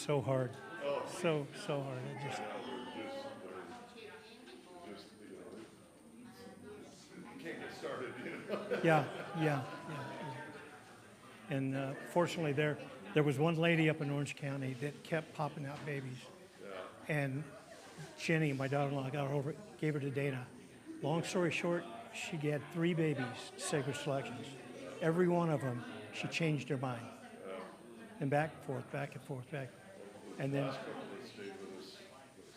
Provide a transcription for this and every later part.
so hard. So hard. I just, Can't get started, yeah, yeah, yeah. And fortunately, there was one lady up in Orange County that kept popping out babies. And Jenny, my daughter-in-law, got her over, gave her to Dana. Long story short, she had 3 babies, sacred selections. Every one of them, she changed her mind. And back and forth, back and forth, back. And then, Last couple that stayed with us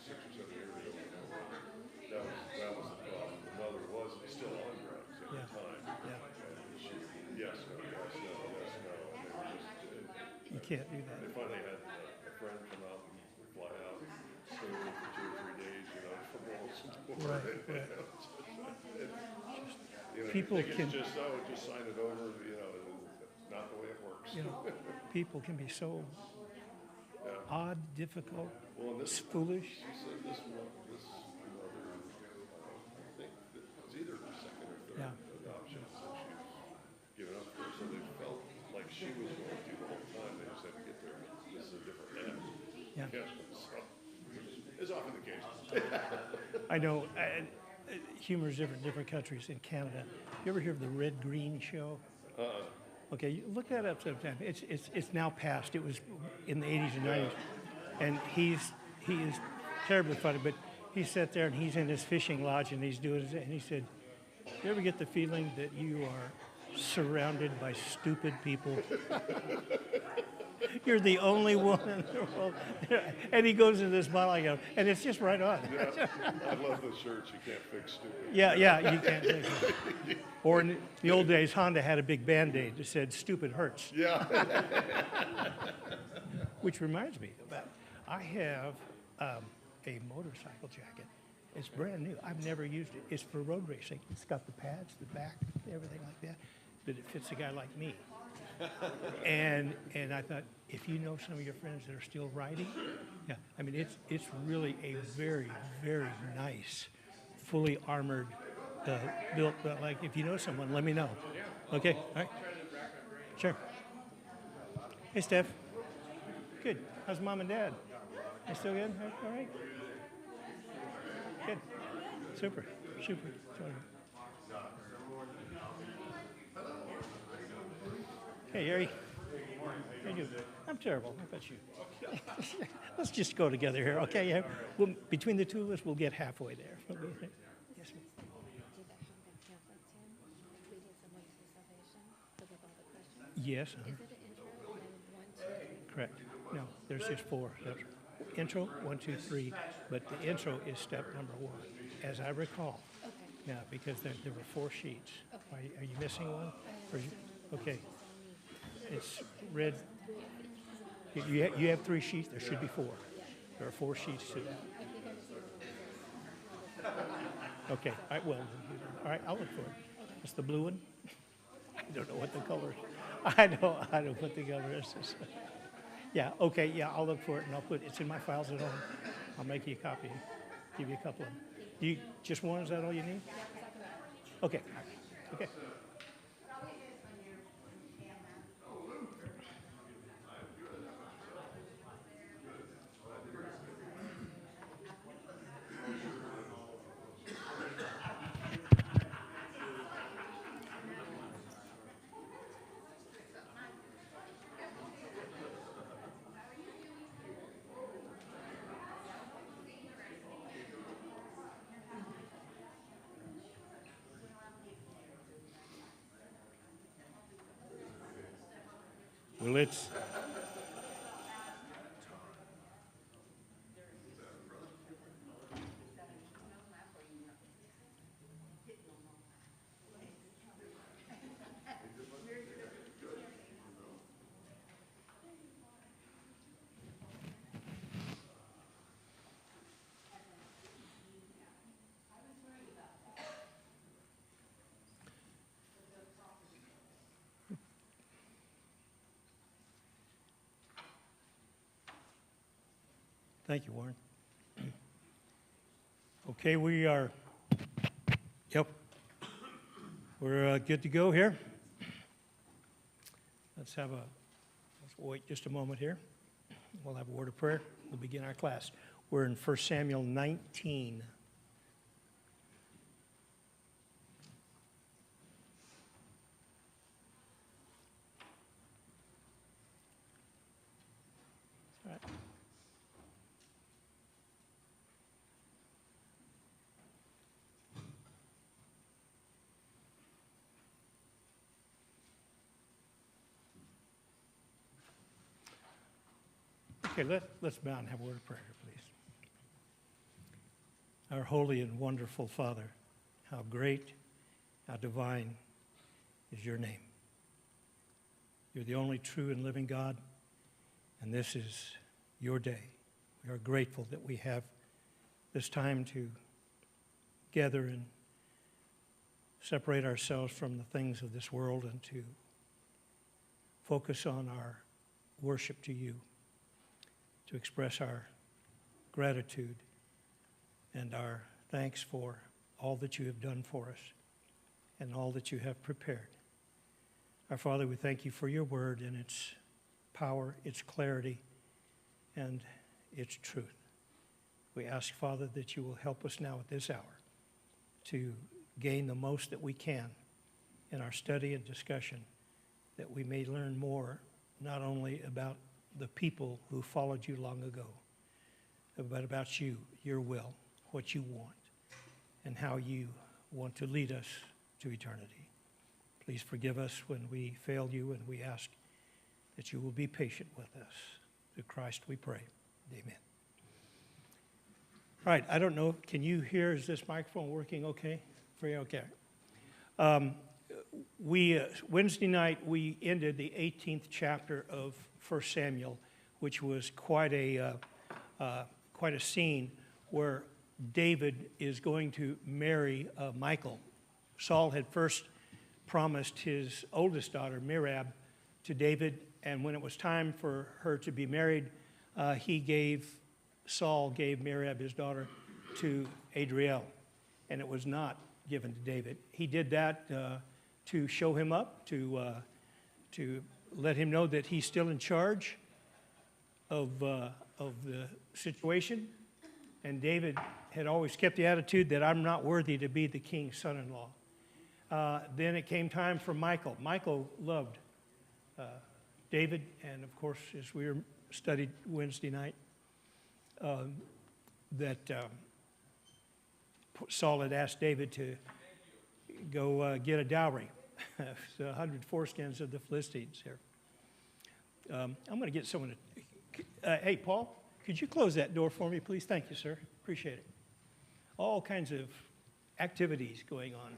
6 or 7 years ago, that was the problem. The mother was still on drugs at Yeah. the time. yeah, And she, yes, no, yes, no, yes, no. And they were just, you can't do that. they finally had a friend come out and fly out and stay with them for 2 or 3 days, from walls and doors. Right, right. People People can- just, just sign it over, not the way it works. People can be so odd, difficult, Well, and this, foolish. she said this mother, I think it was either her second or third Yeah. adoption that she was giving up for. So they felt like she was going to the whole time. They just had to get there. This is a different man. Yeah. So it's often the case. I know humor is different in different countries. In Canada, you ever hear of the Red Green Show? Okay, you look that up sometime. It's now past. It was in the 80s and 90s, and he is terribly funny. But he sat there and he's in his fishing lodge and he's doing it, and he said, "You ever get the feeling that you are surrounded by stupid people? You're the only one in the world." And he goes into this monologue, and it's just right on. I love the shirts. You can't fix stupid. Yeah, you can't think of it. Or in the old days, Honda had a big Band-Aid that said, "Stupid hurts." Yeah. Which reminds me, I have a motorcycle jacket. It's brand new. I've never used it. It's for road racing. It's got the pads, the back, everything like that. But it fits a guy like me. And I thought, if you know some of your friends that are still riding, yeah, I mean, it's really a very, very nice, fully armored, built. But like, if you know someone, let me know. Okay, all right, sure. Hey, Steph. Good. How's mom and dad? They still good? All right. Good. Super. Hey, Harry. How you doing? I'm terrible. How about you? Let's just go together here, okay? Yeah. Between the two of us, we'll get halfway there. Yes, ma'am. Did that have that template in obedience and way to salvation with all the questions? Yes. Is it an intro and then 1, 2, 3? Correct. No, there's just 4. Yep. Intro, 1, 2, 3. But the intro is step number 1, as I recall. Okay. Yeah, because there were 4 sheets. Okay. Are you missing one? I Or you- understand. Okay. It's red. You have 3 sheets. There should be 4. There are 4 sheets to that. Okay. All right. Well, all right. I'll look for it. It's the blue one. I don't know what the color is. I know what the color is. Yeah. Okay. Yeah. I'll look for it and I'll put it's in my files at home. I'll make you a copy. Give you a couple of them. Do you just one? Is that all you need? Okay. All right. Okay. Well, it's Thank you, Warren. Okay, we are, yep, we're good to go here. Let's wait just a moment here. We'll have a word of prayer. We'll begin our class. We're in 1 Samuel 19. All right. Okay, let's bow and have a word of prayer, please. Our holy and wonderful Father, how great, how divine is your name. You're the only true and living God, and this is your day. We are grateful that we have this time to gather and separate ourselves from the things of this world and to focus on our worship to you, to express our gratitude and our thanks for all that you have done for us and all that you have prepared. Our Father, we thank you for your word and its power, its clarity, and its truth. We ask, Father, that you will help us now at this hour to gain the most that we can in our study and discussion, that we may learn more not only about the people who followed you long ago, but about you, your will, what you want, and how you want to lead us to eternity. Please forgive us when we fail you, and we ask that you will be patient with us. Through Christ we pray. Amen. All right, I don't know, can you hear, is this microphone working okay for you? Okay. Wednesday night, we ended the 18th chapter of 1 Samuel, which was quite a scene where David is going to marry Michal. Saul had first promised his oldest daughter, Merab, to David, and when it was time for her to be married, Saul gave Merab, his daughter, to Adriel, and it was not given to David. He did that to show him up, to let him know that he's still in charge of the situation. And David had always kept the attitude that I'm not worthy to be the king's son-in-law. Then it came time for Michal. Michal loved David, and of course, as we studied Wednesday night, that Saul had asked David to go get a dowry. 100 foreskins of the Philistines here. I'm going to get someone to... hey, Paul, could you close that door for me, please? Thank you, sir. Appreciate it. All kinds of activities going on.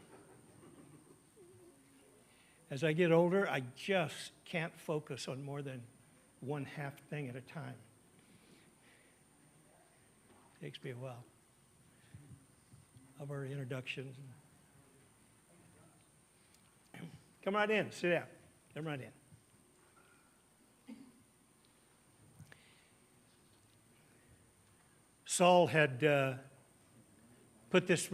As I get older, I just can't focus on more than one half thing at a time. Takes me a while. Of our introductions. Come right in, sit down. Come right in. Saul had put this...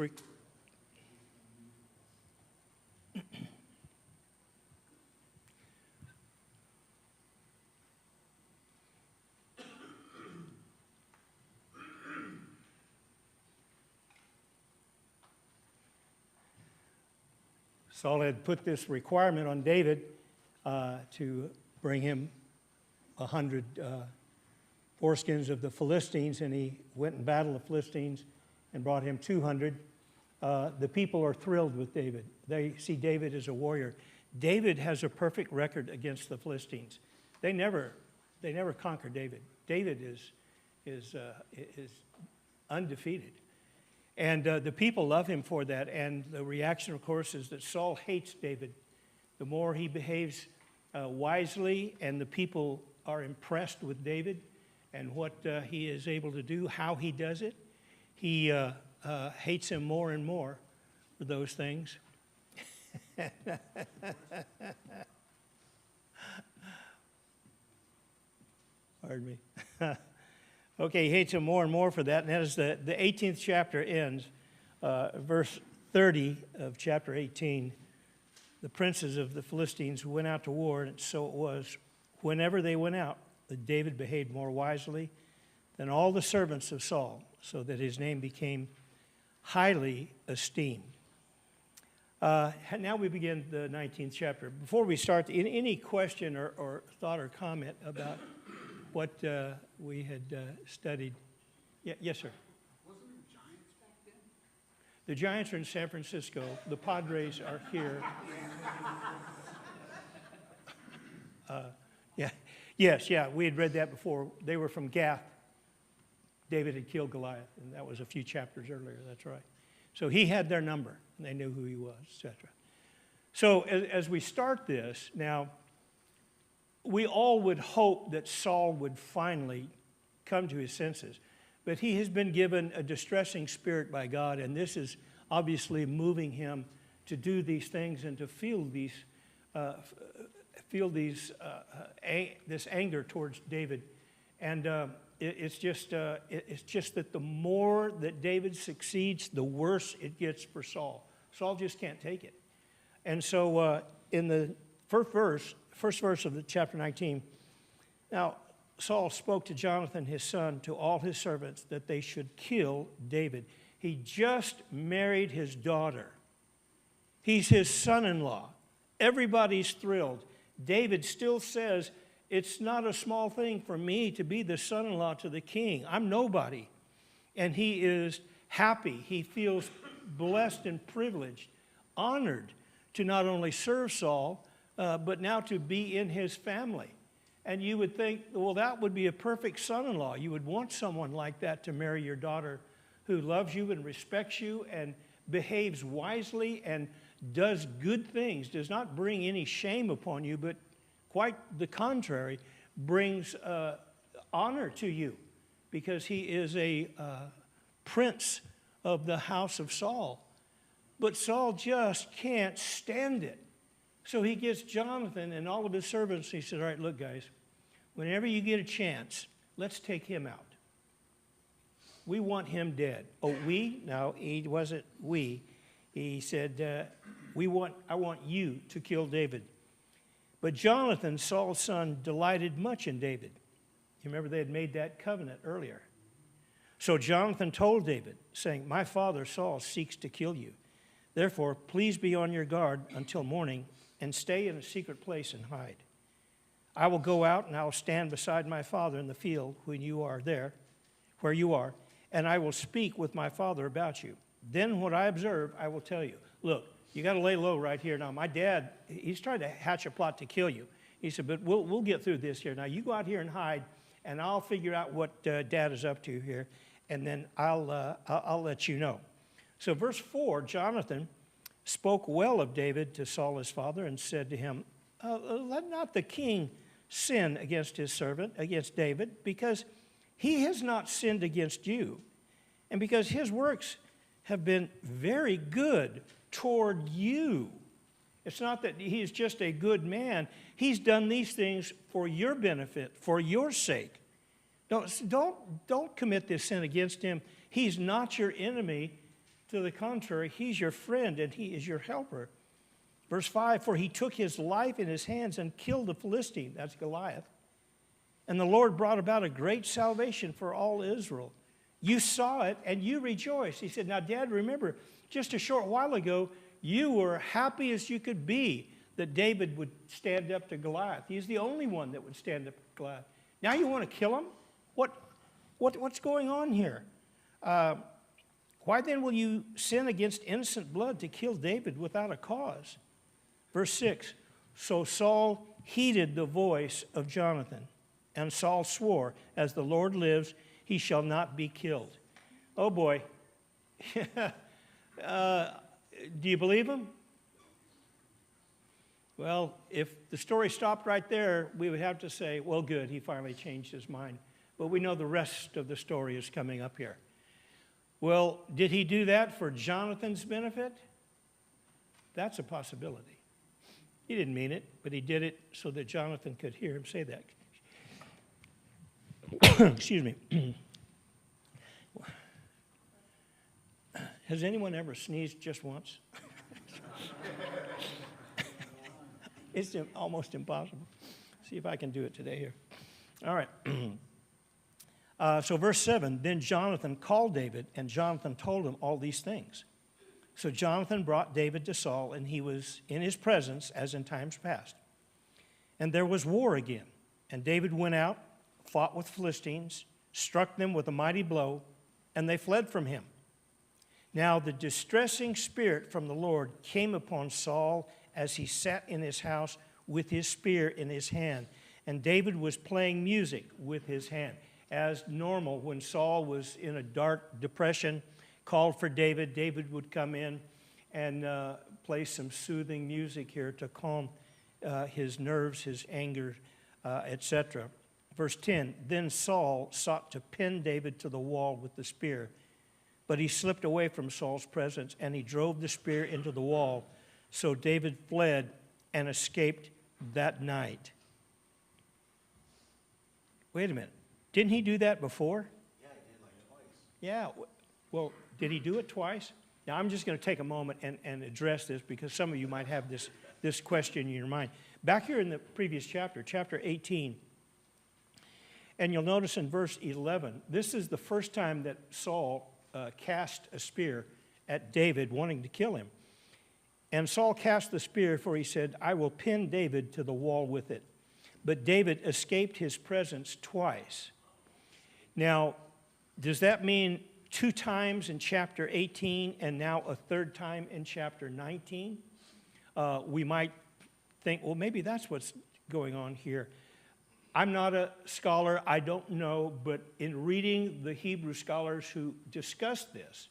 Saul had put this requirement on David to bring him 100 foreskins of the Philistines, and he went and battled the Philistines and brought him 200. The people are thrilled with David. They see David as a warrior. David has a perfect record against the Philistines. They never conquer David. David is undefeated. And the people love him for that. And the reaction, of course, is that Saul hates David. The more he behaves wisely, and the people are impressed with David and what he is able to do, how he does it, he hates him more and more for those things. Pardon me. Okay, he hates him more and more for that. And as the 18th chapter ends, verse 30 of chapter 18, the princes of the Philistines went out to war, and so it was. Whenever they went out, that David behaved more wisely than all the servants of Saul, so that his name became highly esteemed. Now we begin the 19th chapter. Before we start, any question or thought or comment about what we had studied? Yeah, yes, sir. Wasn't there Giants back then? The Giants are in San Francisco. The Padres are here. Yeah, we had read that before. They were from Gath. David had killed Goliath, and that was a few chapters earlier. That's right. So he had their number, and they knew who he was, etc. So as we start this, now, we all would hope that Saul would finally come to his senses. But he has been given a distressing spirit by God, and this is obviously moving him to do these things and to feel this anger towards David. And it's just that the more that David succeeds, the worse it gets for Saul. Saul just can't take it. And so in the first verse of the chapter 19, now Saul spoke to Jonathan, his son, to all his servants that they should kill David. He just married his daughter. He's his son-in-law. Everybody's thrilled. David still says, it's not a small thing for me to be the son-in-law to the king. I'm nobody. And he is happy. He feels blessed and privileged, honored to not only serve Saul, but now to be in his family. And you would think, well, that would be a perfect son-in-law. You would want someone like that to marry your daughter who loves you and respects you and behaves wisely and does good things, does not bring any shame upon you, but quite the contrary, brings honor to you because he is a prince of the house of Saul. But Saul just can't stand it. So he gets Jonathan and all of his servants. He said, all right, look, guys, whenever you get a chance, let's take him out. We want him dead. Oh, we? No, he wasn't we. He said, I want you to kill David. But Jonathan, Saul's son, delighted much in David. You remember they had made that covenant earlier. So Jonathan told David, saying, my father Saul seeks to kill you. Therefore, please be on your guard until morning and stay in a secret place and hide. I will go out and I will stand beside my father in the field when you are there, where you are, and I will speak with my father about you. Then what I observe, I will tell you. Look, you got to lay low right here. Now, my dad, he's trying to hatch a plot to kill you. He said, but we'll get through this here. Now, you go out here and hide, and I'll figure out what Dad is up to here, and then I'll let you know. So verse 4, Jonathan spoke well of David to Saul his father and said to him, let not the king sin against his servant, against David, because he has not sinned against you, and because his works have been very good toward you. It's not that he's just a good man. He's done these things for your benefit, for your sake. Don't commit this sin against him. He's not your enemy. To the contrary, he's your friend and he is your helper. Verse 5, for he took his life in his hands and killed the Philistine, that's Goliath. And the Lord brought about a great salvation for all Israel. You saw it and you rejoiced. He said, now, Dad, remember, just a short while ago, you were happy as you could be that David would stand up to Goliath. He's the only one that would stand up to Goliath. Now you want to kill him? What's going on here? Why then will you sin against innocent blood to kill David without a cause? Verse 6, so Saul heeded the voice of Jonathan, and Saul swore, as the Lord lives, he shall not be killed. Oh boy. Do you believe him? Well, if the story stopped right there, we would have to say, well, good, he finally changed his mind. But we know the rest of the story is coming up here. Well, did he do that for Jonathan's benefit? That's a possibility. He didn't mean it, but he did it so that Jonathan could hear him say that. Excuse me. Has anyone ever sneezed just once? It's almost impossible. See if I can do it today here. All right. So verse 7, then Jonathan called David, and Jonathan told him all these things. So Jonathan brought David to Saul, and he was in his presence as in times past. And there was war again. And David went out, fought with Philistines, struck them with a mighty blow, and they fled from him. Now the distressing spirit from the Lord came upon Saul as he sat in his house with his spear in his hand. And David was playing music with his hand. As normal, when Saul was in a dark depression, called for David, David would come in and play some soothing music here to calm his nerves, his anger, etc. Verse 10, then Saul sought to pin David to the wall with the spear, but he slipped away from Saul's presence, and he drove the spear into the wall. So David fled and escaped that night. Wait a minute. Didn't he do that before? Yeah, he did like twice. Yeah. Well, did he do it twice? Now, I'm just going to take a moment and address this because some of you might have this question in your mind. Back here in the previous chapter, chapter 18, and you'll notice in verse 11, this is the first time that Saul cast a spear at David, wanting to kill him. And Saul cast the spear, for he said, I will pin David to the wall with it. But David escaped his presence twice. Now, does that mean 2 times in chapter 18 and now a 3rd time in chapter 19? We might think, well, maybe that's what's going on here. I'm not a scholar, I don't know, but in reading the Hebrew scholars who discuss this,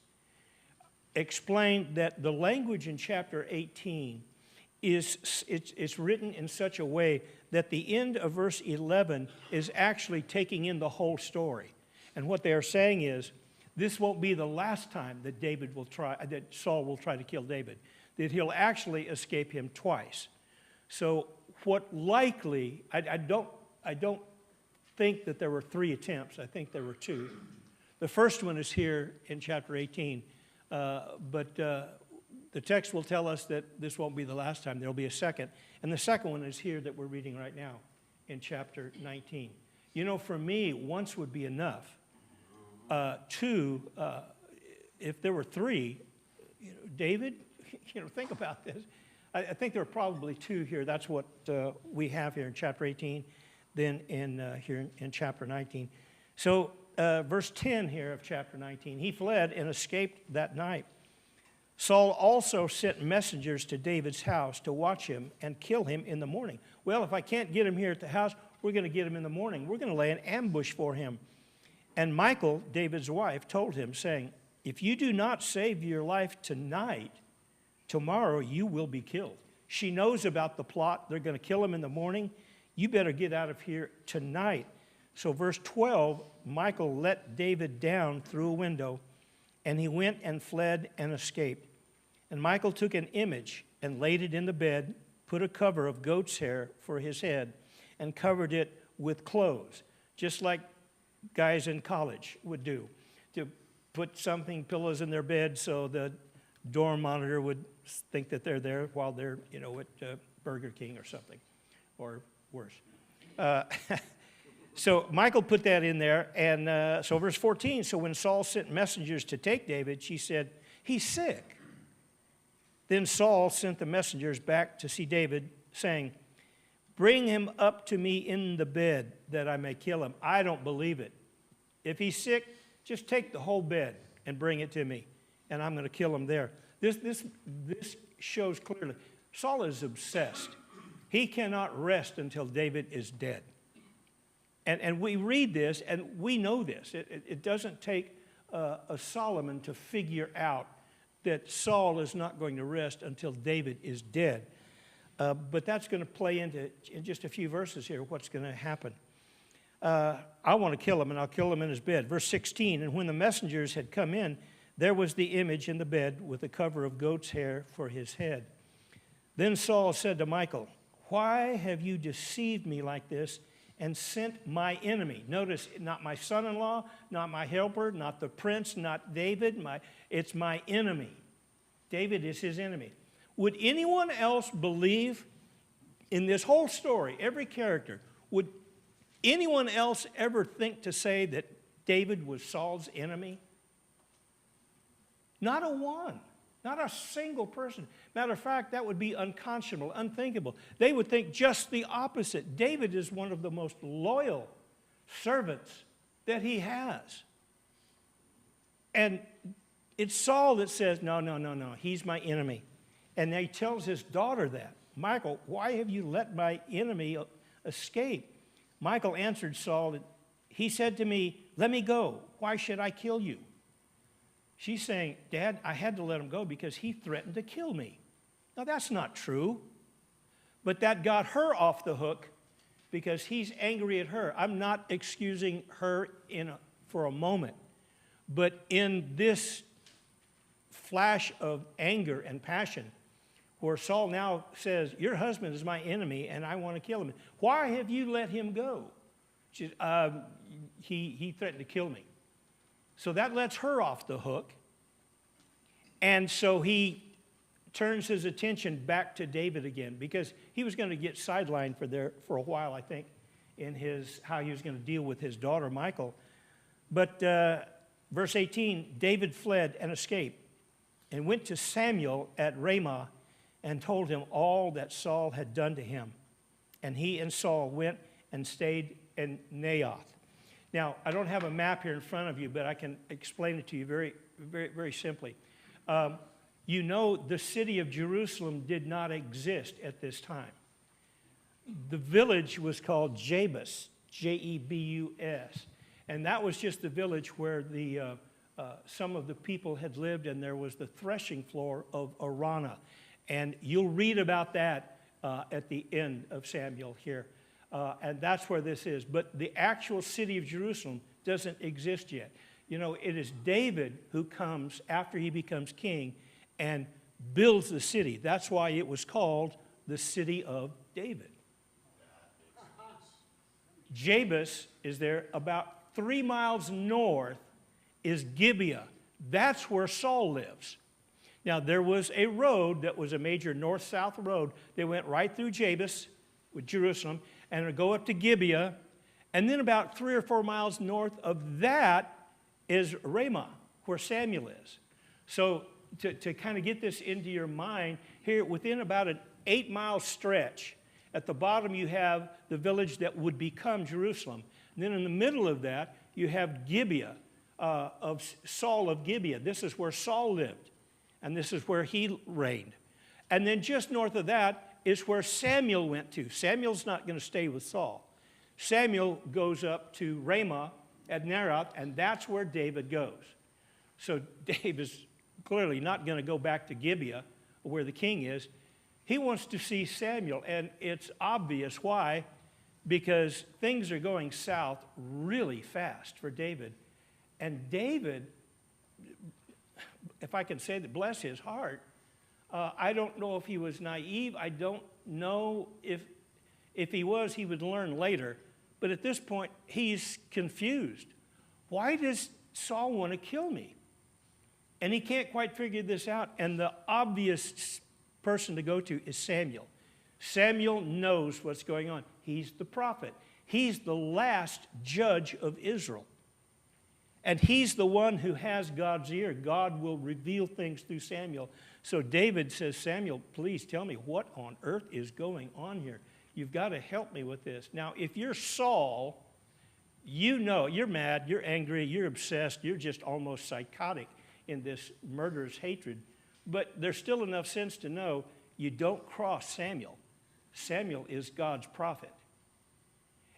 explained that the language in chapter 18 it's written in such a way that the end of verse 11 is actually taking in the whole story. And what they are saying is, this won't be the last time that Saul will try to kill David, that he'll actually escape him twice. So what likely, I don't think that there were 3 attempts. I think there were 2. The first one is here in chapter 18, but the text will tell us that this won't be the last time. There'll be a second. And the second one is here that we're reading right now in chapter 19. You know, for me, once would be enough. 2, if there were 3, David, think about this. I think there are probably 2 here. That's what we have here in chapter 18, then here in chapter 19. So verse 10 here of chapter 19, he fled and escaped that night. Saul also sent messengers to David's house to watch him and kill him in the morning. Well, if I can't get him here at the house, we're going to get him in the morning. We're going to lay an ambush for him. And Michal, David's wife, told him, saying, if you do not save your life tonight, tomorrow you will be killed. She knows about the plot. They're going to kill him in the morning. You better get out of here tonight. So verse 12, Michal let David down through a window, and he went and fled and escaped. And Michal took an image and laid it in the bed, put a cover of goat's hair for his head, and covered it with clothes, just like guys in college would do, to put pillows in their bed so the dorm monitor would think that they're there while they're, at Burger King or something, or worse. So Michal put that in there, and so verse 14, so when Saul sent messengers to take David, she said, he's sick. Then Saul sent the messengers back to see David, saying, bring him up to me in the bed that I may kill him. I don't believe it. If he's sick, just take the whole bed and bring it to me, and I'm going to kill him there. This shows clearly, Saul is obsessed. He cannot rest until David is dead. And we read this, and we know this. It doesn't take a Solomon to figure out that Saul is not going to rest until David is dead. But that's going to play into, in just a few verses here, what's going to happen. I want to kill him, and I'll kill him in his bed. Verse 16, and when the messengers had come in, there was the image in the bed with a cover of goat's hair for his head. Then Saul said to Michal, why have you deceived me like this and sent my enemy? Notice, not my son-in-law, not my helper, not the prince, not David. It's my enemy. David is his enemy. Would anyone else believe in this whole story, every character, would anyone else ever think to say that David was Saul's enemy? Not a one. Not a single person. Matter of fact, that would be unconscionable, unthinkable. They would think just the opposite. David is one of the most loyal servants that he has. And it's Saul that says, no, he's my enemy. And he tells his daughter that. Michal, why have you let my enemy escape? Michal answered Saul, he said to me, let me go. Why should I kill you? She's saying, Dad, I had to let him go because he threatened to kill me. Now, that's not true. But that got her off the hook because he's angry at her. I'm not excusing her for a moment. But in this flash of anger and passion, where Saul now says, your husband is my enemy and I want to kill him. Why have you let him go? She says, he threatened to kill me. So that lets her off the hook. And so he turns his attention back to David again because he was going to get sidelined for a while, I think, in how he was going to deal with his daughter, Michal. But verse 18, David fled and escaped and went to Samuel at Ramah and told him all that Saul had done to him. And he and Saul went and stayed in Naioth. Now, I don't have a map here in front of you, but I can explain it to you very, very, very simply. You know, the city of Jerusalem did not exist at this time. The village was called Jebus, Jebus, and that was just the village where some of the people had lived, and there was the threshing floor of Arana. And you'll read about that at the end of Samuel here. And that's where this is. But the actual city of Jerusalem doesn't exist yet. You know, it is David who comes after he becomes king and builds the city. That's why it was called the city of David. Jebus is there. About 3 miles north is Gibeah. That's where Saul lives. Now, there was a road that was a major north-south road. They went right through Jebus with Jerusalem, and it would go up to Gibeah. And then about 3 or 4 miles north of that is Ramah, where Samuel is. So to kind of get this into your mind, here within about an 8-mile stretch, at the bottom you have the village that would become Jerusalem. And then in the middle of that, you have Gibeah, of Saul of Gibeah. This is where Saul lived, and this is where he reigned. And then just north of that is where Samuel went to. Samuel's not going to stay with Saul. Samuel goes up to Ramah at Naioth, and that's where David goes. So David's clearly not going to go back to Gibeah, where the king is. He wants to see Samuel, and it's obvious why, because things are going south really fast for David. And David, if I can say that, bless his heart, I don't know if he was naive. I don't know if he was, he would learn later. But at this point, he's confused. Why does Saul want to kill me? And he can't quite figure this out. And the obvious person to go to is Samuel. Samuel knows what's going on. He's the prophet. He's the last judge of Israel. And he's the one who has God's ear. God will reveal things through Samuel. So David says, Samuel, please tell me what on earth is going on here. You've got to help me with this. Now, if you're Saul, you know you're mad, you're angry, you're obsessed, you're just almost psychotic in this murderous hatred. But there's still enough sense to know you don't cross Samuel. Samuel is God's prophet.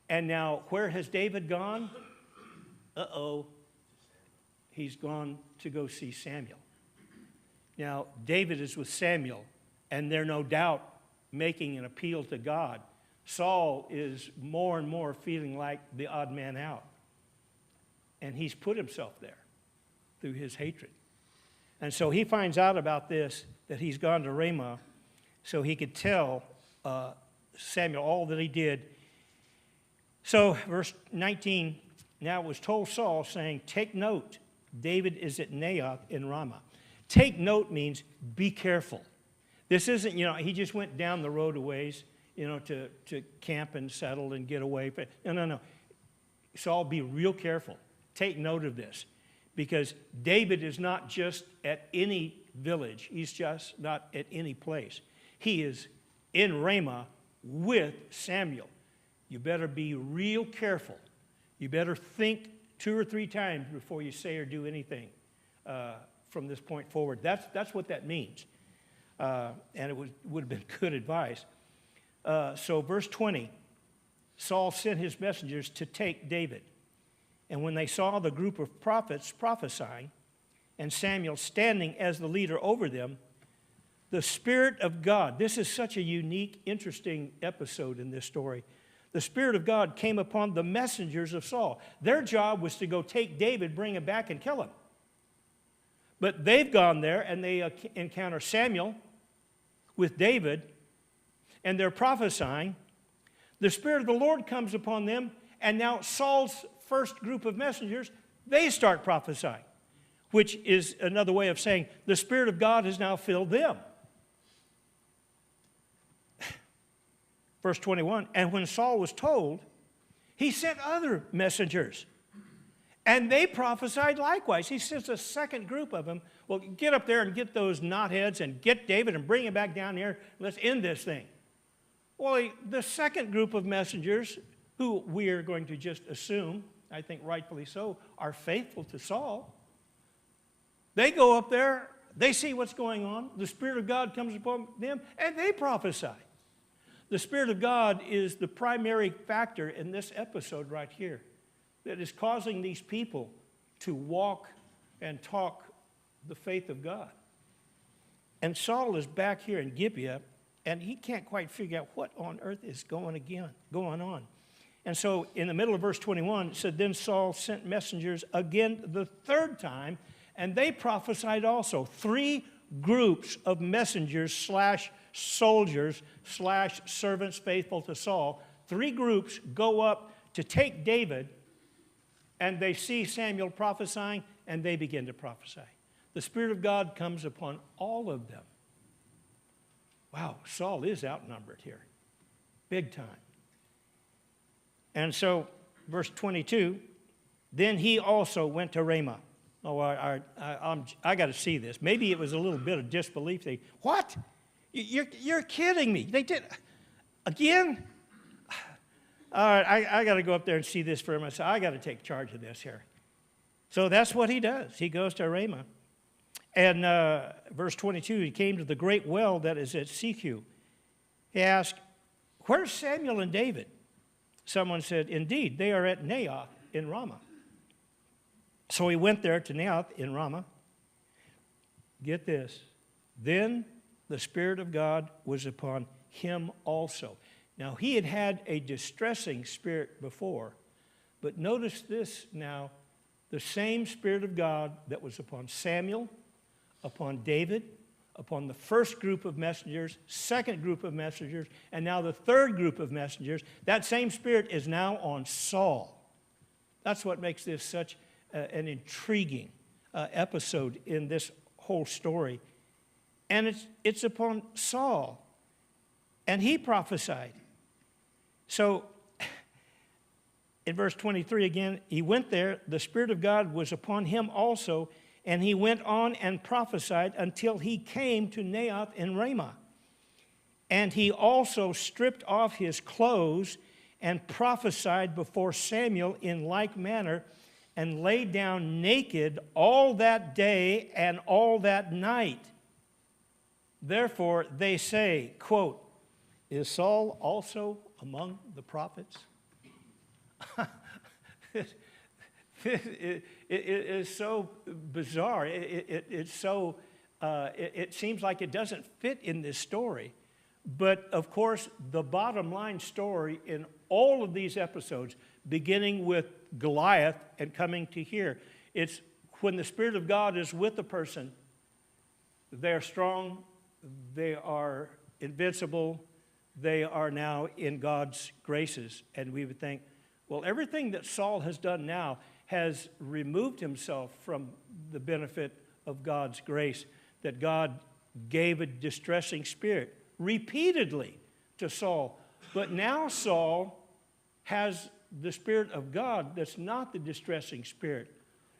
And now, where has David gone? Uh-oh. He's gone to go see Samuel. Now, David is with Samuel, and they're no doubt making an appeal to God. Saul is more and more feeling like the odd man out. And he's put himself there through his hatred. And so he finds out about this, that he's gone to Ramah, so he could tell Samuel all that he did. So, verse 19, now it was told Saul, saying, take note, David is at Naioth in Ramah. Take note means be careful. This isn't, he just went down the road a ways, to camp and settle and get away. No. Saul, be real careful. Take note of this. Because David is not just at any village. He's just not at any place. He is in Ramah with Samuel. You better be real careful. You better think 2 or 3 times before you say or do anything from this point forward. That's what that means. And it would have been good advice. So verse 20, Saul sent his messengers to take David. And when they saw the group of prophets prophesying and Samuel standing as the leader over them, the Spirit of God, this is such a unique, interesting episode in this story. The Spirit of God came upon the messengers of Saul. Their job was to go take David, bring him back, and kill him. But they've gone there and they encounter Samuel with David, and they're prophesying. The Spirit of the Lord comes upon them, and now Saul's first group of messengers, they start prophesying, which is another way of saying the Spirit of God has now filled them. Verse 21, and when Saul was told, he sent other messengers, and they prophesied likewise. He sends a second group of them. Well, get up there and get those knotheads and get David and bring him back down here. Let's end this thing. Well, the second group of messengers, who we are going to just assume, I think rightfully so, are faithful to Saul. They go up there, they see what's going on, the Spirit of God comes upon them, and they prophesy. The Spirit of God is the primary factor in this episode right here that is causing these people to walk and talk the faith of God. And Saul is back here in Gibeah, and he can't quite figure out what on earth is going on. And so in the middle of verse 21, it said, then Saul sent messengers again the third time, and they prophesied also. 3 groups of messengers / soldiers / servants faithful to Saul. 3 groups go up to take David, and they see Samuel prophesying, and they begin to prophesy. The Spirit of God comes upon all of them. Wow, Saul is outnumbered here, big time. And so, verse 22, then he also went to Ramah. Oh, I got to see this. Maybe it was a little bit of disbelief. What? You're kidding me. They did, again? All right, I got to go up there and see this for myself. I got to take charge of this here. So that's what he does. He goes to Ramah. And verse 22, he came to the great well that is at Sechu. He asked, where's Samuel and David? Someone said, indeed, they are at Naioth in Ramah. So he went there to Naioth in Ramah. Get this. Then the Spirit of God was upon him also. Now, he had had a distressing spirit before, but notice this now, the same Spirit of God that was upon Samuel, upon David, upon the first group of messengers, second group of messengers, and now the third group of messengers, that same Spirit is now on Saul. That's what makes this such an intriguing episode in this whole story. And it's upon Saul, and he prophesied. So, in verse 23 again, he went there, the Spirit of God was upon him also, and he went on and prophesied until he came to Naioth in Ramah. And he also stripped off his clothes and prophesied before Samuel in like manner, and lay down naked all that day and all that night. Therefore they say, quote, is Saul also among the prophets? It is so bizarre. It seems like it doesn't fit in this story. But, of course, the bottom line story in all of these episodes, beginning with Goliath and coming to here, it's when the Spirit of God is with a person, they are strong, they are invincible, they are now in God's graces. And we would think, well, everything that Saul has done now has removed himself from the benefit of God's grace, that God gave a distressing spirit repeatedly to Saul. But now Saul has the Spirit of God that's not the distressing spirit.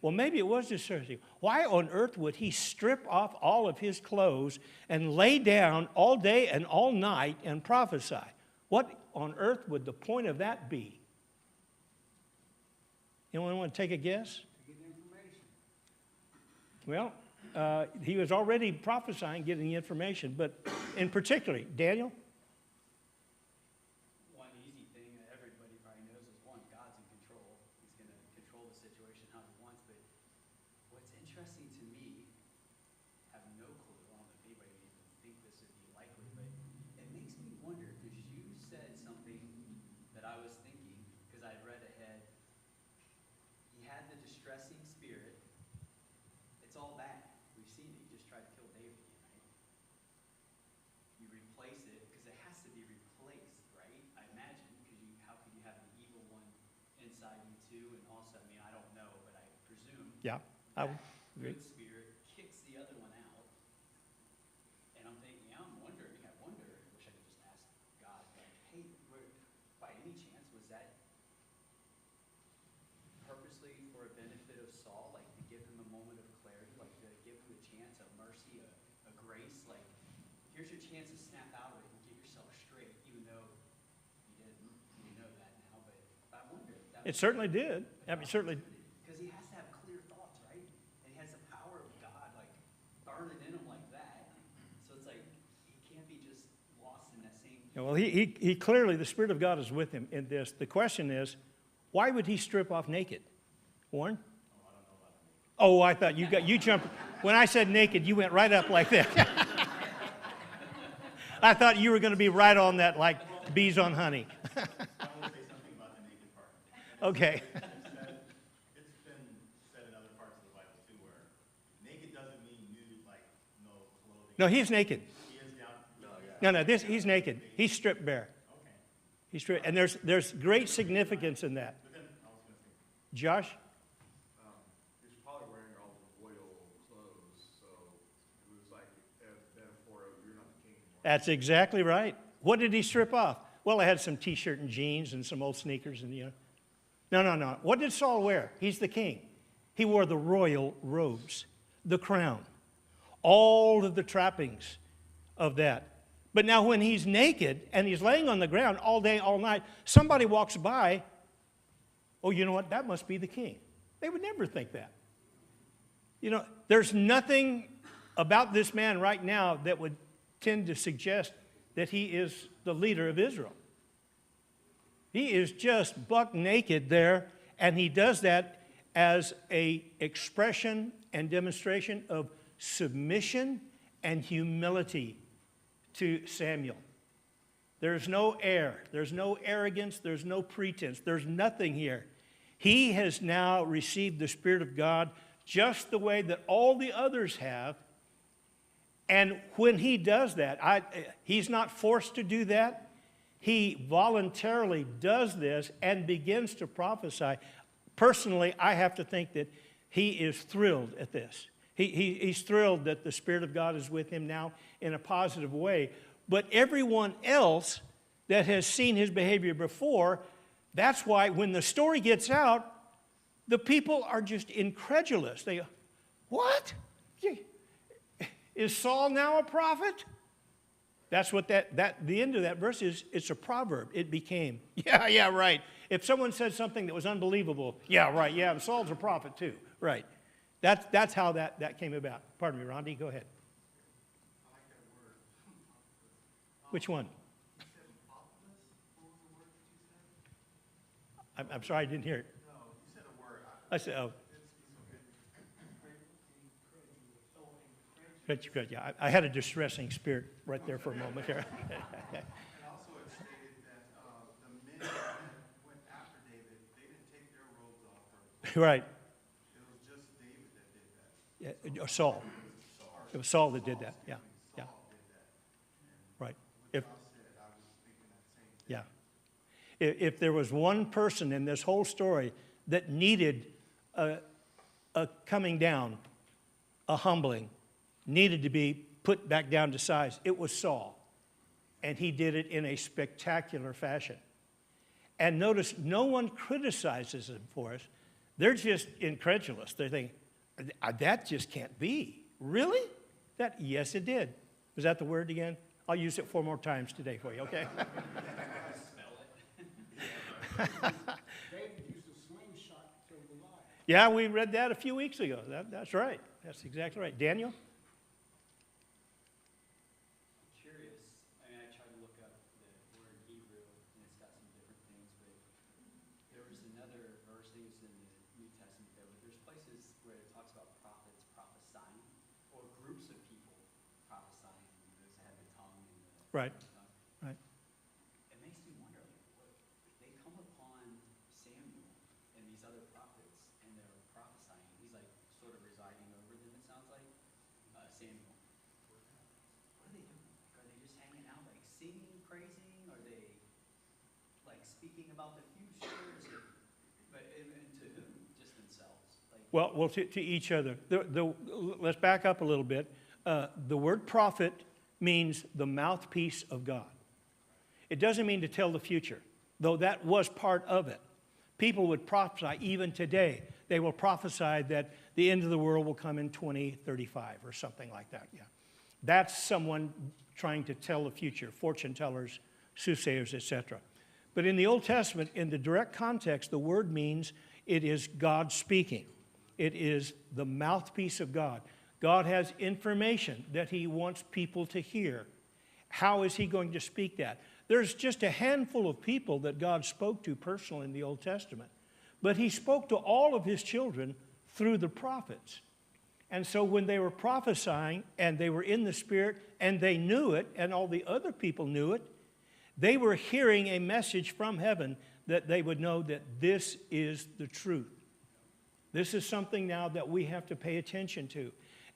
Well, maybe it was distressing. Why on earth would he strip off all of his clothes and lay down all day and all night and prophesy? What on earth would the point of that be? Anyone want to take a guess? To get information. Well, he was already prophesying, getting the information, but in particular, Daniel? One easy thing that everybody probably knows is one, God's in control. He's going to control the situation how he wants. But what's interesting to me, I have no clue. I don't know if anybody would even think this would be likely, but it makes me wonder because you said something that I was thinking because I'd read ahead. He had the distressing spirit. It's all bad. We've seen it. He just tried to kill David, right? You replace it because it has to be replaced, right? I imagine because how could you have the evil one inside you too? And also, I mean, I don't know, but I presume Yeah, I would that agree. good spirit kicks the other one out. And I'm thinking, yeah, I'm wondering. I wonder. I wish I could just ask God, like, hey, by any chance was that purposely for a benefit of Saul, like to give him a moment of clarity, like to give him a chance, a mercy, a grace, like here's your chance to snap out of it and get yourself straight, even though you didn't. You know that now, but I wonder if that It certainly did. I mean, certainly. because he has to have clear thoughts, right? And he has the power of God, like burning in him like that. So it's like he can't be just lost in that same. Yeah, well, he clearly, the Spirit of God is with him in this. The question is, why would he strip off naked? Warren? Oh, I thought you jumped. When I said naked, you went right up like that. I thought you were going to be right on that like bees on honey. I want to say something about the naked part. Okay. It's been said in other parts of the Bible too, where naked doesn't mean nude, like no clothing. No, he's naked. He is down. No, he's naked. He's stripped bare. Okay. He's stripped, and there's great significance in that. But then I was going to say, Josh? He's probably wearing all the royal clothes, so it was like a metaphor of you're not the king anymore. That's exactly right. What did he strip off? Well, I had some T-shirt and jeans and some old sneakers and, No. What did Saul wear? He's the king. He wore the royal robes, the crown, all of the trappings of that. But now when he's naked and he's laying on the ground all day, all night, somebody walks by, oh, you know what? That must be the king. They would never think that. There's nothing about this man right now that would tend to suggest that he is the leader of Israel. He is just buck naked there, and he does that as an expression and demonstration of submission and humility to Samuel. There's no air, there's no arrogance, there's no pretense, there's nothing here. He has now received the Spirit of God just the way that all the others have. And when he does that, he's not forced to do that. He voluntarily does this and begins to prophesy. Personally, I have to think that he is thrilled at this. He's thrilled that the Spirit of God is with him now in a positive way. But everyone else that has seen his behavior before, that's why when the story gets out, the people are just incredulous. They go, what? Is Saul now a prophet? That's what the end of that verse is. It's a proverb. It became, yeah, right. If someone said something that was unbelievable, yeah, right, yeah, and Saul's a prophet too. Right. That's how that came about. Pardon me, Rondi, go ahead. I like that word. Which one? You said apocalypse? What was the word that you said? I'm sorry, I didn't hear it. No, you said a word. I said, oh. Yeah, I had a distressing spirit right there for a moment here. And also it stated that the men that went after David, they didn't take their robes off. Right. It was just David that did that. Yeah, Saul. It was Saul that did that. Yeah. Yeah. Saul did that. Right. What If I said, I was thinking that same thing. Yeah. If there was one person in this whole story that needed a coming down, a humbling, needed to be put back down to size, it was Saul. And he did it in a spectacular fashion. And notice, no one criticizes them for us. They're just incredulous. They're thinking, that just can't be. Really? Yes, it did. Was that the word again? I'll use it 4 more times today for you, okay? David used a slingshot to kill Goliath. Yeah, we read that a few weeks ago. That's right. That's exactly right. Daniel? I'm curious, I mean, I tried to look up the word Hebrew, and it's got some different things, but there was another verse, I think it's in the New Testament there, but there's places where it talks about prophets prophesying, or groups of people prophesying, those that have the tongue and the... Right. tongue. Right. It makes me wonder, like, they come upon Samuel and these other prophets, and they're prophesying. He's like sort of residing over them, it sounds like. Samuel. What are they doing? Like, are they just hanging out, like singing, praising? Are they like speaking about the future? And to whom? Just themselves? Like, Well, to each other. Let's back up a little bit. The word prophet means the mouthpiece of God. It doesn't mean to tell the future, though that was part of it. People would prophesy, even today. They will prophesy that the end of the world will come in 2035 or something like that. Yeah, that's someone trying to tell the future, fortune tellers, soothsayers, etc. But in the Old Testament, in the direct context, the word means it is God speaking. It is the mouthpiece of God. God has information that he wants people to hear. How is he going to speak that? There's just a handful of people that God spoke to personally in the Old Testament. But he spoke to all of his children through the prophets. And so when they were prophesying and they were in the Spirit and they knew it and all the other people knew it, they were hearing a message from heaven that they would know that this is the truth. This is something now that we have to pay attention to.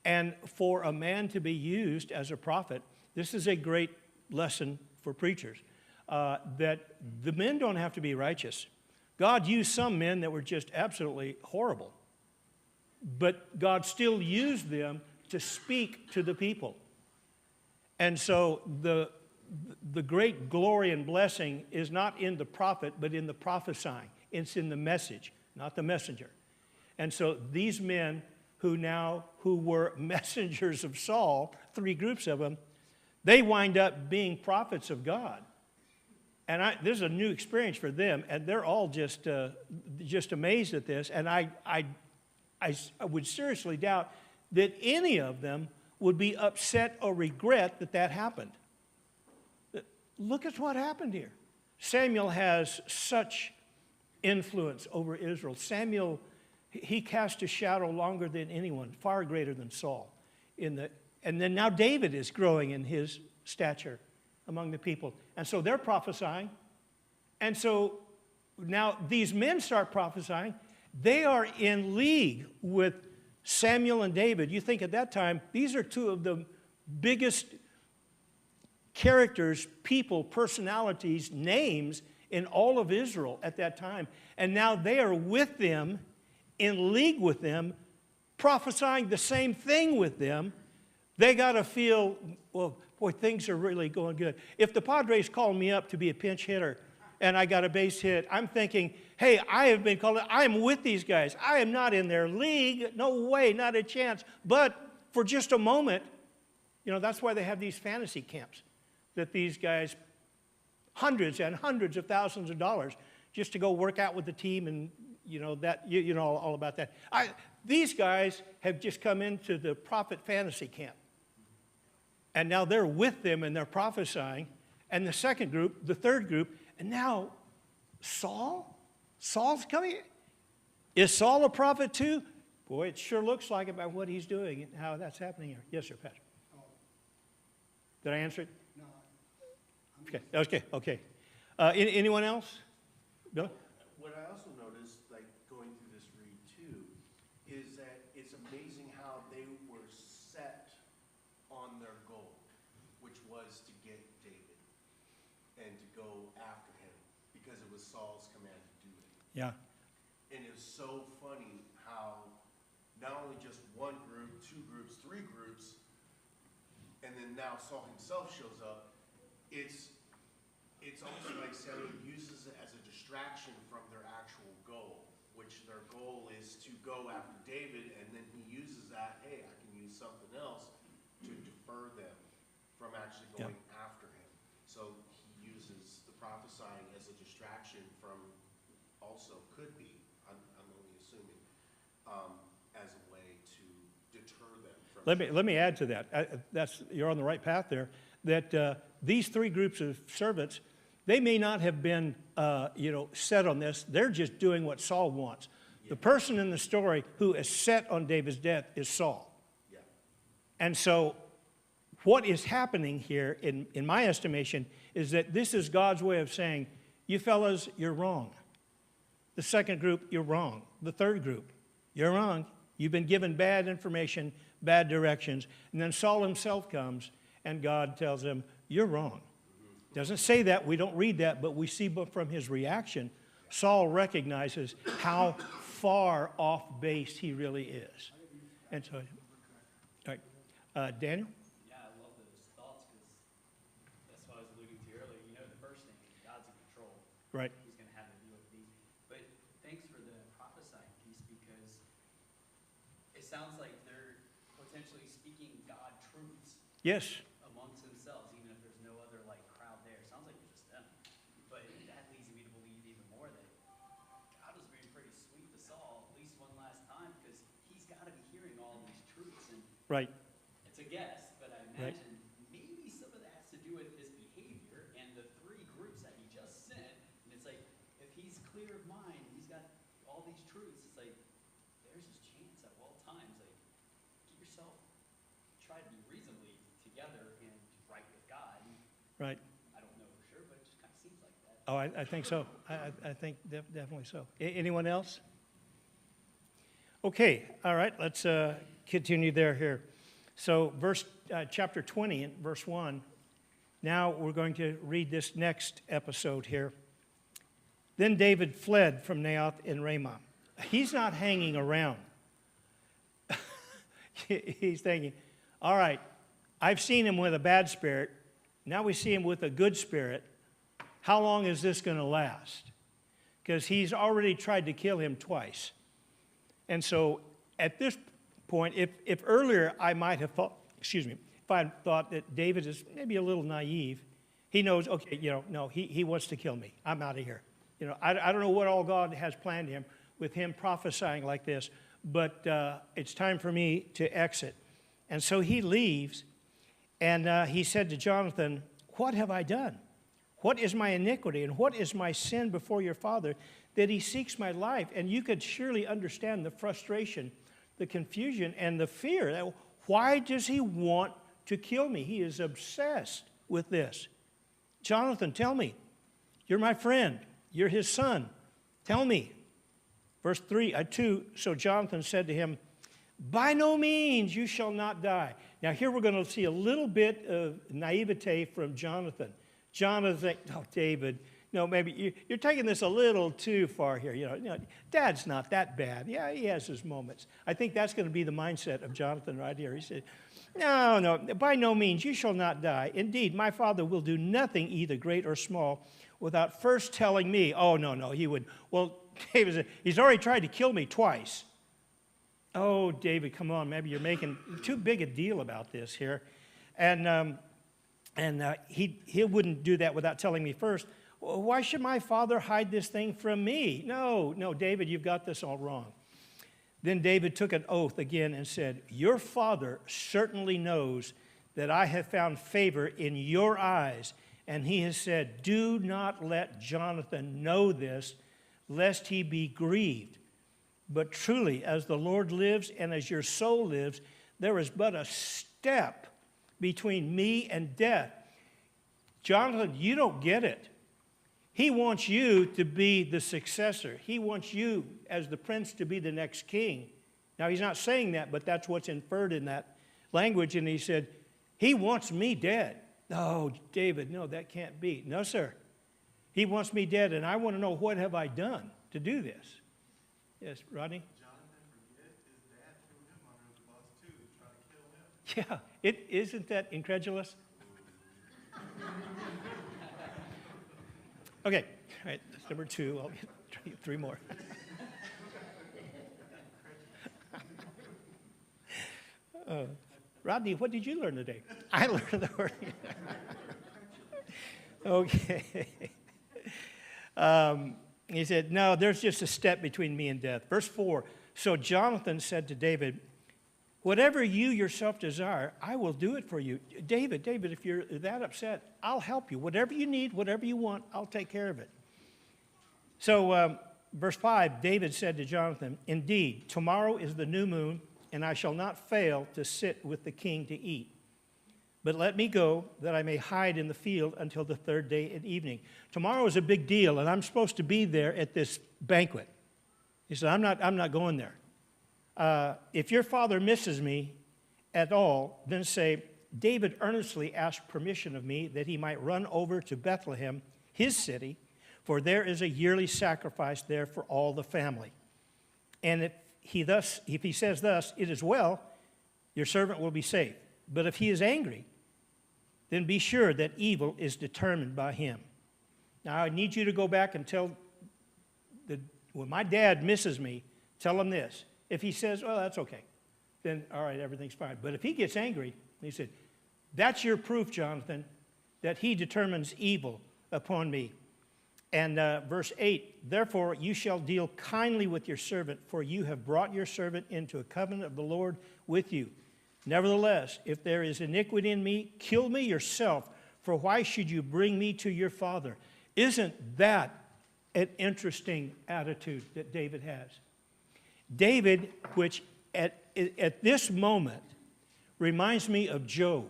And for a man to be used as a prophet, this is a great lesson for preachers, that the men don't have to be righteous. God used some men that were just absolutely horrible, but God still used them to speak to the people. And so the great glory and blessing is not in the prophet, but in the prophesying. It's in the message, not the messenger. And so these men who were messengers of Saul, 3 groups of them, they wind up being prophets of God. And this is a new experience for them, and they're all just amazed at this. And I would seriously doubt that any of them would be upset or regret that happened. Look at what happened here. Samuel has such influence over Israel. Samuel, he cast a shadow longer than anyone, far greater than Saul. And then now David is growing in his stature among the people. And so they're prophesying. And so now these men start prophesying. They are in league with Samuel and David. You think at that time, these are 2 of the biggest characters, people, personalities, names in all of Israel at that time. And now they are with them, in league with them, prophesying the same thing with them. They got to feel, well, boy, things are really going good. If the Padres call me up to be a pinch hitter and I got a base hit, I'm thinking, hey, I have been called, I'm with these guys. I am not in their league. No way, not a chance. But for just a moment, that's why they have these fantasy camps, that these guys, hundreds and hundreds of thousands of dollars just to go work out with the team, and all about that. These guys have just come into the prophet fantasy camp. And now they're with them and they're prophesying. And the second group, the third group, and now Saul's coming. Is Saul a prophet too? Boy, it sure looks like it by what he's doing and how that's happening here. Yes, sir, Pastor. Did I answer it? No. Okay. Anyone else? Bill? What I also noticed, like going through this read too, is that it's amazing how they were set on their goal, which was to get David and to go after him, because it was Saul's command to do it. Yeah. And it was so funny how not only just 1 group, 2 groups, 3 groups, and then now Saul himself shows up. It's it's almost like Samuel uses it as a distraction from their actual goal, which their goal is to go after David, and then he uses that, hey, I can use something else to defer them from actually Yeah. going after him. So he uses the prophesying as a distraction from, also could be, I'm only assuming, as a way to deter them from. Let me add to that. You're on the right path there. That these three groups of servants, they may not have been, set on this. They're just doing what Saul wants. The person in the story who is set on David's death is Saul. Yeah. And so what is happening here, in my estimation, is that this is God's way of saying, you fellas, you're wrong. The second group, you're wrong. The third group, you're wrong. You've been given bad information, bad directions. And then Saul himself comes, and God tells him, you're wrong. Doesn't say that, we don't read that, but we see from his reaction, Saul recognizes how far off base he really is. And so, all right, Daniel? Yeah, I love those thoughts because that's what I was alluding to earlier. You know, the first thing, God's in control. Right. He's going to have to deal with these. But thanks for the prophesying piece because it sounds like they're potentially speaking God truths Yes. amongst themselves, even if there's no other like crowd there. It sounds like it's just them. But that leads me to believe even more that God was being pretty sweet to Saul at least one last time because he's got to be hearing all these truths. And Right. it's a guess, but I Right. imagine maybe some of that has to do with his behavior and the three groups that he just sent. And it's like, if he's clear of mind, he's got all these truths, it's like, there's his chance at all times. Like, keep yourself, try to be reasonably together and right with God. Right. I don't know for sure, but it just kind of seems like that. Oh, I think so. I think definitely so. Anyone else? Okay, all right, let's continue here. So chapter 20, in verse 1, now we're going to read this next episode here. Then David fled from Naioth in Ramah. He's not hanging around. He's thinking, all right, I've seen him with a bad spirit. Now we see him with a good spirit. How long is this going to last? Because he's already tried to kill him twice. And so at this point, if earlier I might have thought, if I had thought that David is maybe a little naive, he knows, okay, no, he wants to kill me. I'm out of here. I don't know what all God has planned him with him prophesying like this, but it's time for me to exit. And so he leaves, and he said to Jonathan, what have I done? What is my iniquity, and what is my sin before your father, that he seeks my life? And you could surely understand the frustration, the confusion, and the fear. Why does he want to kill me? He is obsessed with this. Jonathan, tell me. You're my friend. You're his son. Tell me. Verse 2, so Jonathan said to him, by no means you shall not die. Now here we're going to see a little bit of naivete from Jonathan. Jonathan, oh, David, maybe you're taking this a little too far here. Dad's not that bad. Yeah, he has his moments. I think that's going to be the mindset of Jonathan right here. He said, no, by no means you shall not die. Indeed, my father will do nothing, either great or small, without first telling me. Oh, no, he would. Well, David said, he's already tried to kill me twice. Oh, David, come on. Maybe you're making too big a deal about this here. And he wouldn't do that without telling me first. Why should my father hide this thing from me? No, David, you've got this all wrong. Then David took an oath again and said, your father certainly knows that I have found favor in your eyes. And he has said, do not let Jonathan know this, lest he be grieved. But truly, as the Lord lives and as your soul lives, there is but a step between me and death. Jonathan, you don't get it. He wants you to be the successor. He wants you, as the prince, to be the next king. Now, he's not saying that, but that's what's inferred in that language. And he said, he wants me dead. No, David, no, that can't be. No, sir. He wants me dead, and I want to know what have I done to do this. Yes, Rodney? Jonathan, forget his dad threw him under the bus too, to try to kill him. Yeah, isn't that incredulous? Okay, all right, that's number 2. I'll get 3 more. Rodney, what did you learn today? I learned the word. Okay. He said, no, there's just a step between me and death. Verse 4, so Jonathan said to David, whatever you yourself desire, I will do it for you. David, if you're that upset, I'll help you. Whatever you need, whatever you want, I'll take care of it. So verse 5, David said to Jonathan, indeed, tomorrow is the new moon, and I shall not fail to sit with the king to eat. But let me go, that I may hide in the field until the 3rd day at evening. Tomorrow is a big deal, and I'm supposed to be there at this banquet. He said, I'm not going there. If your father misses me at all, then say, David earnestly asked permission of me that he might run over to Bethlehem, his city, for there is a yearly sacrifice there for all the family. And if he says thus, it is well, your servant will be safe. But if he is angry, then be sure that evil is determined by him. Now, I need you to go back and tell, when my dad misses me, tell him this. If he says, well, that's okay, then all right, everything's fine. But if he gets angry, he said, that's your proof, Jonathan, that he determines evil upon me. And verse 8, therefore you shall deal kindly with your servant, for you have brought your servant into a covenant of the Lord with you. Nevertheless, if there is iniquity in me, kill me yourself, for why should you bring me to your father? Isn't that an interesting attitude that David has? David, which at this moment reminds me of Job.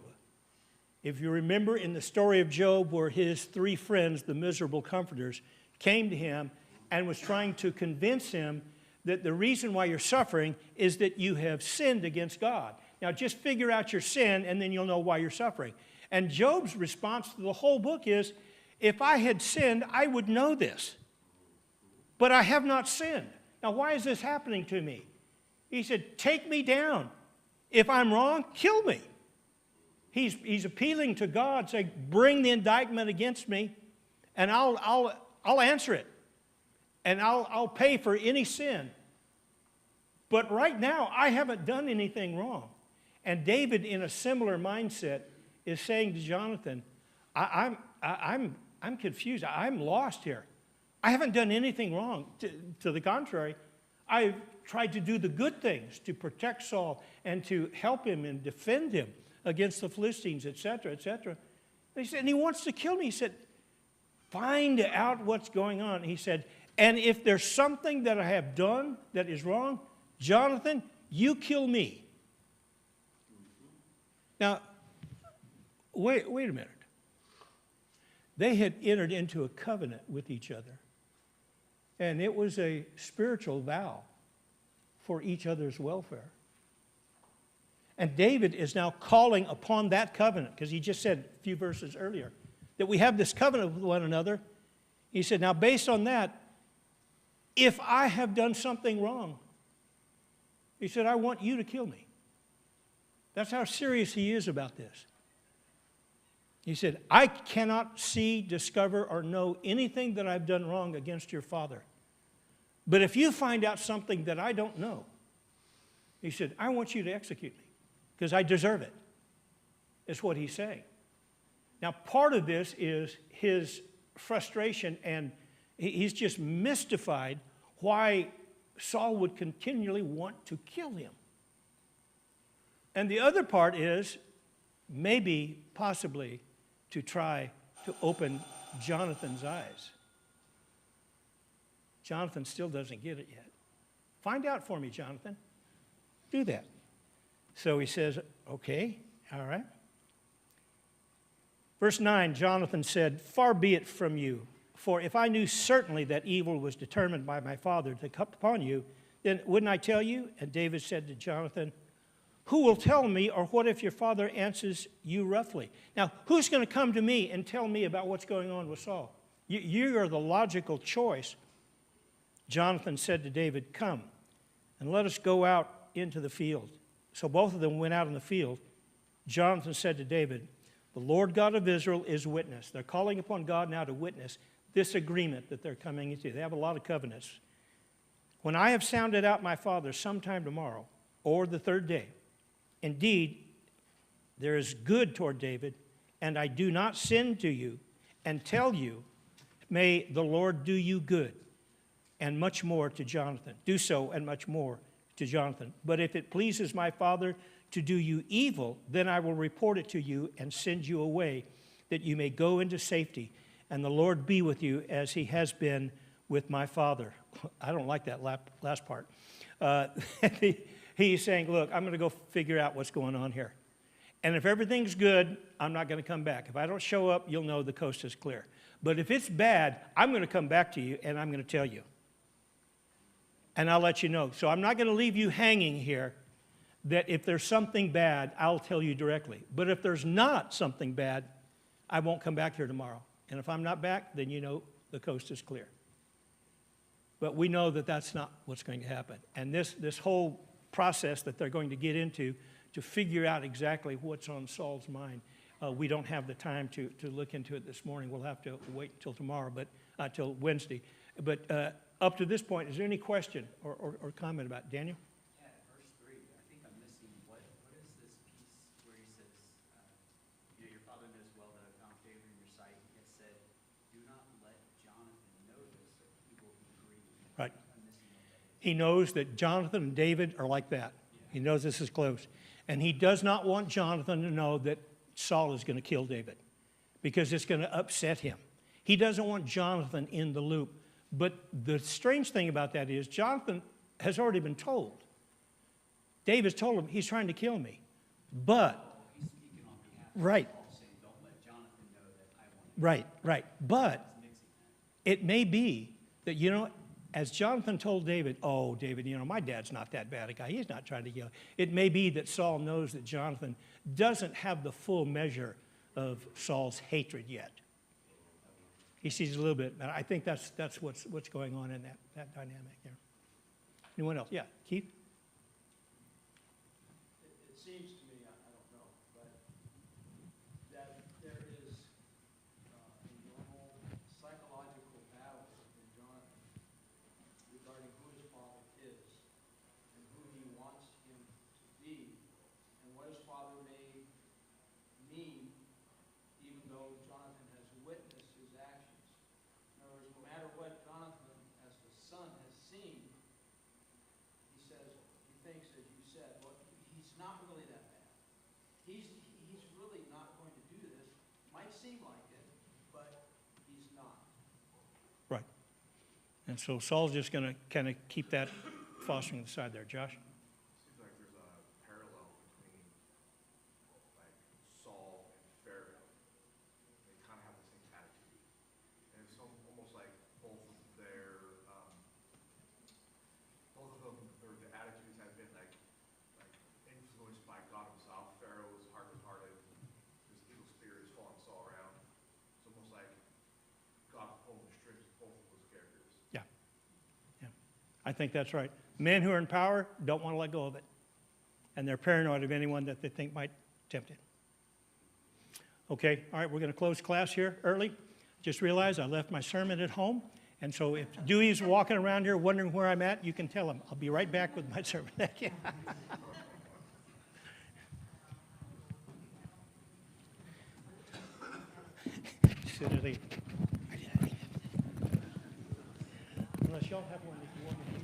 If you remember in the story of Job where his 3 friends, the miserable comforters, came to him and was trying to convince him that the reason why you're suffering is that you have sinned against God. Now just figure out your sin and then you'll know why you're suffering. And Job's response to the whole book is, if I had sinned, I would know this. But I have not sinned. Now why is this happening to me? He said, take me down. If I'm wrong, kill me. He's appealing to God, saying, bring the indictment against me, and I'll answer it. And I'll pay for any sin. But right now, I haven't done anything wrong. And David, in a similar mindset, is saying to Jonathan, I'm confused. I'm lost here. I haven't done anything wrong. To the contrary, I've tried to do the good things to protect Saul and to help him and defend him against the Philistines, etc., etc. And he wants to kill me. He said, find out what's going on. He said, and if there's something that I have done that is wrong, Jonathan, you kill me. Now, wait a minute. They had entered into a covenant with each other. And it was a spiritual vow for each other's welfare. And David is now calling upon that covenant, because he just said a few verses earlier that we have this covenant with one another. He said, now based on that, if I have done something wrong, he said, I want you to kill me. That's how serious he is about this. He said, I cannot see, discover, or know anything that I've done wrong against your father. But if you find out something that I don't know, he said, I want you to execute me because I deserve it. Is what he's saying. Now, part of this is his frustration, and he's just mystified why Saul would continually want to kill him. And the other part is maybe, possibly, to try to open Jonathan's eyes. Jonathan still doesn't get it yet. Find out for me, Jonathan. Do that. So he says, okay, all right. Verse 9, Jonathan said, far be it from you, for if I knew certainly that evil was determined by my father to come upon you, then wouldn't I tell you? And David said to Jonathan, who will tell me, or what if your father answers you roughly? Now, who's going to come to me and tell me about what's going on with Saul? You are the logical choice. Jonathan said to David, come, and let us go out into the field. So both of them went out in the field. Jonathan said to David, the Lord God of Israel is witness. They're calling upon God now to witness this agreement that they're coming into. They have a lot of covenants. When I have sounded out my father sometime tomorrow, or the third day, indeed, there is good toward David, and I do not send to you and tell you, may the Lord do you good, and much more to Jonathan. Do so and much more to Jonathan. But if it pleases my father to do you evil, then I will report it to you and send you away, that you may go into safety, and the Lord be with you as he has been with my father. I don't like that last part. He's saying, look, I'm going to go figure out what's going on here. And if everything's good, I'm not going to come back. If I don't show up, you'll know the coast is clear. But if it's bad, I'm going to come back to you, and I'm going to tell you. And I'll let you know. So I'm not going to leave you hanging here, that if there's something bad, I'll tell you directly. But if there's not something bad, I won't come back here tomorrow. And if I'm not back, then you know the coast is clear. But we know that that's not what's going to happen. And this whole process that they're going to get into to figure out exactly what's on Saul's mind, we don't have the time to look into it this morning. We'll have to wait until tomorrow, but till Wednesday. But up to this point, is there any question or comment about it? Daniel? Yeah, verse 3, I think I'm missing, what is this piece where he says, your father knows well that I've found favor in your sight. He has said, do not let Jonathan know this, or he will be grieved. Right. I'm missing what that is. He knows that Jonathan and David are like that. He knows this is close. And he does not want Jonathan to know that Saul is going to kill David, because it's going to upset him. He doesn't want Jonathan in the loop. But the strange thing about that is Jonathan has already been told. David's told him, he's trying to kill me. But, He's speaking on behalf of right, Saul, saying, don't let Jonathan know that I want to. right. But He's mixing that. it may be that, you know, as Jonathan told David, oh, David, you know, my dad's not that bad a guy. He's not trying to kill. It may be that Saul knows that Jonathan doesn't have the full measure of Saul's hatred yet. He sees a little bit, and I think that's what's going on in that dynamic there. Anyone else? Yeah, Keith? It seems to me, I don't know, but that there is a normal psychological battle in Jonathan regarding who his father is and who he wants him to be and what his father may mean, even though Jonathan has witnessed his actions. In other words, no matter what Jonathan, as the son, has seen, he says, he thinks, as you said, well, he's not really that bad. He's really not going to do this. Might seem like it, but he's not. Right. And so Saul's just going to kind of keep that fostering the side there. Josh? Seems like there's a parallel between like Saul and Pharaoh. They kind of have the same attitude. And it's almost like both of them, or the attitudes have been like influenced by God himself. Pharaoh was hard-hearted. His evil spirit is following Saul around. It's almost like God pulling the strings of both of those characters. Yeah. I think that's right. Men who are in power don't want to let go of it. And they're paranoid of anyone that they think might tempt it. Okay, all right, we're going to close class here early. Just realized I left my sermon at home. And so if Dewey's walking around here wondering where I'm at, you can tell him. I'll be right back with my sermon. Thank you. Sit at eight. Unless y'all have one if you want me to.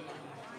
Thank